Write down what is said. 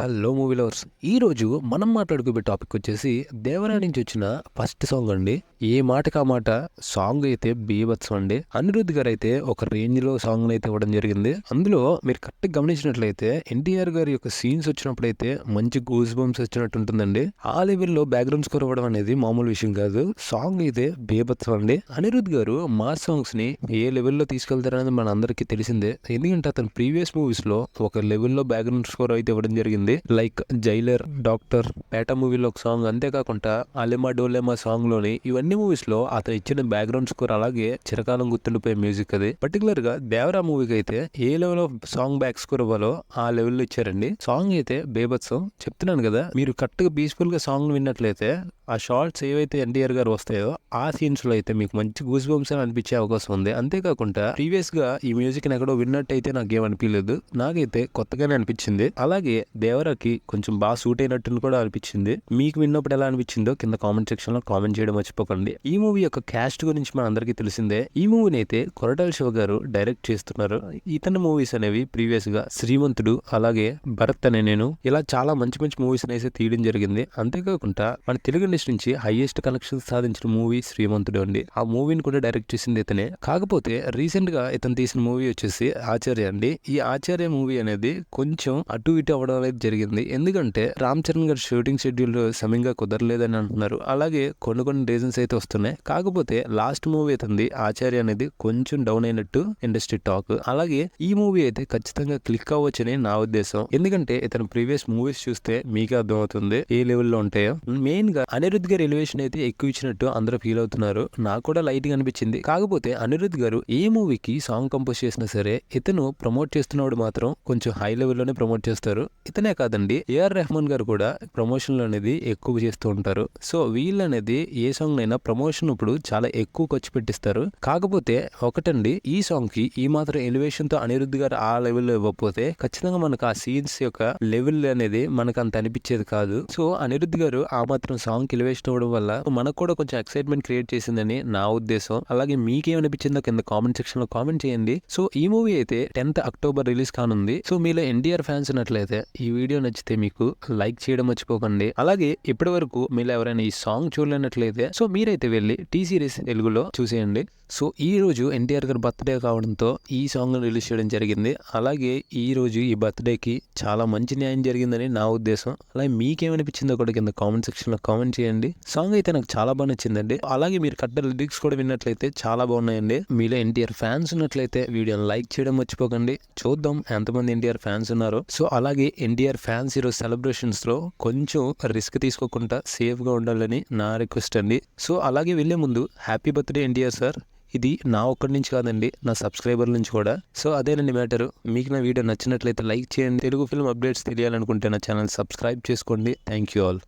Hello movie lovers. ఈ రోజు మనం మాట్లాడుకోబోయే టాపిక్ వచ్చేసి దేవరా నుంచి వచ్చిన ఫస్ట్ సాంగ్ అండి. ఏ మాటకి ఆ మాట సాంగ్ అయితే బీభత్సం అండి. అనిరుద్ధ్ గారు అయితే ఒక రేంజ్ లో సాంగ్ అయితే ఇవ్వడం జరిగింది. అందులో మీరు కరెక్ట్ గమనించినట్లయితే ఎన్టీఆర్ గారి యొక్క సీన్స్ వచ్చినప్పుడైతే మంచి గూస్ బంప్స్ వచ్చినట్టు ఉంటుందండి. ఆ లెవెల్లో బ్యాక్గ్రౌండ్ స్కోర్ ఇవ్వడం అనేది మామూలు విషయం కాదు. సాంగ్ అయితే బీభత్సం అండి. అనిరుద్ధ్ గారు మా సాంగ్స్ ని ఏ లెవెల్లో తీసుకెళ్తారనేది మన అందరికీ తెలిసిందే. ఎందుకంటే అతను ప్రీవియస్ మూవీస్ లో ఒక లెవెల్లో బ్యాక్గ్రౌండ్ స్కోర్ అయితే ఇవ్వడం జరిగింది. లైక్ జైలర్, డాక్టర్, పేట మూవీలో ఒక సాంగ్, అంతేకాకుండా అలెమా డోలెమా సాంగ్ లోని ఇవన్నీ మూవీస్ లో అతను ఇచ్చిన బ్యాక్గ్రౌండ్ స్కోర్ అలాగే చిరకాలం గుర్తుండిపోయే మ్యూజిక్ అది. పర్టికులర్ గా దేవరా మూవీకి అయితే ఏ level of song back score ఇవ్వాలో ఆ లెవెల్లో ఇచ్చారండి. సాంగ్ అయితే బేబత్సం. చెప్తున్నాను కదా, మీరు కరెక్ట్ గా పీస్ఫుల్ గా సాంగ్ విన్నట్లయితే ఆ షార్ట్స్ ఏవైతే ఎన్టీఆర్ గారు వస్తాయో ఆ సీన్స్ లో అయితే మీకు మంచి గూస్ బంప్స్ అని అనిపించే అవకాశం ఉంది. అంతేకాకుండా ప్రీవియస్ గా ఈ మ్యూజిక్ ఎక్కడో విన్నట్టయితే నాకేమనిపించలేదు, నాకైతే కొత్తగానే అనిపించింది. అలాగే దేవరాకి కొంచెం బాగా సూట్ అయినట్టు కూడా అనిపించింది. మీకు విన్నప్పుడు ఎలా అనిపించిందో కింద కామెంట్ సెక్షన్ లో కామెంట్ చేయడం మర్చిపోకండి. ఈ మూవీ యొక్క క్యాస్ట్ గురించి మన అందరికీ తెలిసిందే. ఈ మూవీని అయితే కొరటాల శివ గారు డైరెక్ట్ చేస్తున్నారు. ఇతని మూవీస్ అనేవి ప్రీవియస్ గా శ్రీమంతుడు, అలాగే భరత్ అనే నేను, ఇలా చాలా మంచి మంచి మూవీస్ అయితే తీయడం జరిగింది. అంతేకాకుండా మన తెలుగు ఇండస్ట్రీ నుంచి హైయెస్ట్ కలెక్షన్స్ సాధించిన మూవీ శ్రీమంతుడు అండి. ఆ మూవీని కూడా డైరెక్ట్ చేసింది ఇతనే. కాకపోతే రీసెంట్ గా ఇతను తీసిన మూవీ వచ్చేసి ఆచార్య అండి. ఈ ఆచార్య మూవీ అనేది కొంచెం అటు ఇటు అవ్వడం అనేది జరిగింది. ఎందుకంటే రామ్ చరణ్ గారి షూటింగ్ షెడ్యూల్ సమయంగా కుదరలేదని అంటున్నారు. అలాగే కొన్ని రీజన్స్ అయితే వస్తున్నాయి. కాకపోతే లాస్ట్ మూవీ అవుతుంది ఆచార్య అనేది కొంచెం డౌన్ అయినట్టు ఇండస్ట్రీ టాక్. అలాగే ఈ మూవీ అయితే ఖచ్చితంగా క్లిక్ అవ్వచ్చని నా ఉద్దేశం. ఎందుకంటే ఇతను ప్రీవియస్ మూవీస్ చూస్తే మీకే అర్థమవుతుంది ఏ లెవెల్లో ఉంటాయో. మెయిన్ గా అనిరుద్ధ్ గారి ఎలివేషన్ అయితే ఎక్కువ ఇచ్చినట్టు అందరూ ఫీల్ అవుతున్నారు. నాకు కూడా లైట్ గా అనిపించింది. కాకపోతే అనిరుద్ధ్ గారు ఏ మూవీకి సాంగ్ కంపోజ్ చేసినా సరే ఇతను ప్రమోట్ చేస్తున్నప్పుడు మాత్రం కొంచెం హై లెవెల్లోనే ప్రమోట్ చేస్తారు. ఇతనే కాదండి, ఏఆర్ రెహమాన్ గారు కూడా ప్రమోషన్లు అనేది ఎక్కువ చేస్తూ ఉంటారు. సో వీళ్ళు అనేది ఏ సాంగ్ అయినా ప్రమోషన్ ఇప్పుడు చాలా ఎక్కువ ఖర్చు పెట్టిస్తారు. కాకపోతే ఒకటండి, ఈ సాంగ్ కి ఈ మాత్రం ఎలివేషన్ తో అనిరుద్ధ్ గారు ఆ లెవెల్లో ఇవ్వకపోతే ఖచ్చితంగా మనకు ఆ సీన్స్ యొక్క లెవెల్ అనేది మనకు అంత అనిపించేది కాదు. సో అనిరుద్ధ్ గారు ఆ మాత్రం సాంగ్ కి ఎలివేషన్ ఇవ్వడం వల్ల మనకు కూడా కొంచెం ఎక్సైట్మెంట్ క్రియేట్ చేసిందని నా ఉద్దేశం. అలాగే మీకేమనిపించిందో కింద కామెంట్ సెక్షన్ లో కామెంట్ చేయండి. సో ఈ మూవీ అయితే 10th అక్టోబర్ రిలీజ్ కానుంది. సో మీలో ఎన్టీఆర్ ఫ్యాన్స్ ఉన్నట్లయితే ఈ వీడియో నచ్చితే మీకు లైక్ చేయడం మర్చిపోకండి. అలాగే ఇప్పటి వరకు మీరు ఎవరైనా ఈ సాంగ్ చూడలేనట్లయితే సో మీరైతే వెళ్ళి టీ సిరీస్ తెలుగులో చూసేయండి. సో ఈ రోజు ఎన్టీఆర్ గారి బర్త్డే కావడంతో ఈ సాంగ్ రిలీజ్ చేయడం జరిగింది. అలాగే ఈ రోజు ఈ బర్త్డేకి చాలా మంచి న్యాయం జరిగిందని నా ఉద్దేశం. అలాగే మీకేమనిపించిందో కూడా కింద కామెంట్ సెక్షన్ లో కామెంట్ చేయండి. సాంగ్ అయితే నాకు చాలా బాగా నచ్చిందండి. అలాగే మీరు కట్ట లిరిక్స్ కూడా విన్నట్లయితే చాలా బాగున్నాయండి. మీలో ఎన్టీఆర్ ఫ్యాన్స్ ఉన్నట్లయితే వీడియోని లైక్ చేయడం మర్చిపోకండి. చూద్దాం ఎంతమంది ఎన్టీఆర్ ఫ్యాన్స్ ఉన్నారో. సో అలాగే ఎన్టీఆర్ ఫ్యాన్స్ ఈరోజు సెలబ్రేషన్స్ లో కొంచెం రిస్క్ తీసుకోకుండా సేఫ్ గా ఉండాలని నా రిక్వెస్ట్ అండి. సో అలాగే వెళ్లే ముందు హ్యాపీ బర్త్డే ఎన్టీఆర్ సార్. ఇది నా ఒక్కడి నుంచి కాదండి, నా సబ్స్క్రైబర్ నుంచి కూడా. సో అదేనండి మ్యాటర్. మీకు నా వీడియో నచ్చినట్లయితే లైక్ చేయండి. తెలుగు ఫిల్మ్ అప్డేట్స్ తెలియాలనుకుంటే నా ఛానల్ సబ్స్క్రైబ్ చేసుకోండి. Thank you all.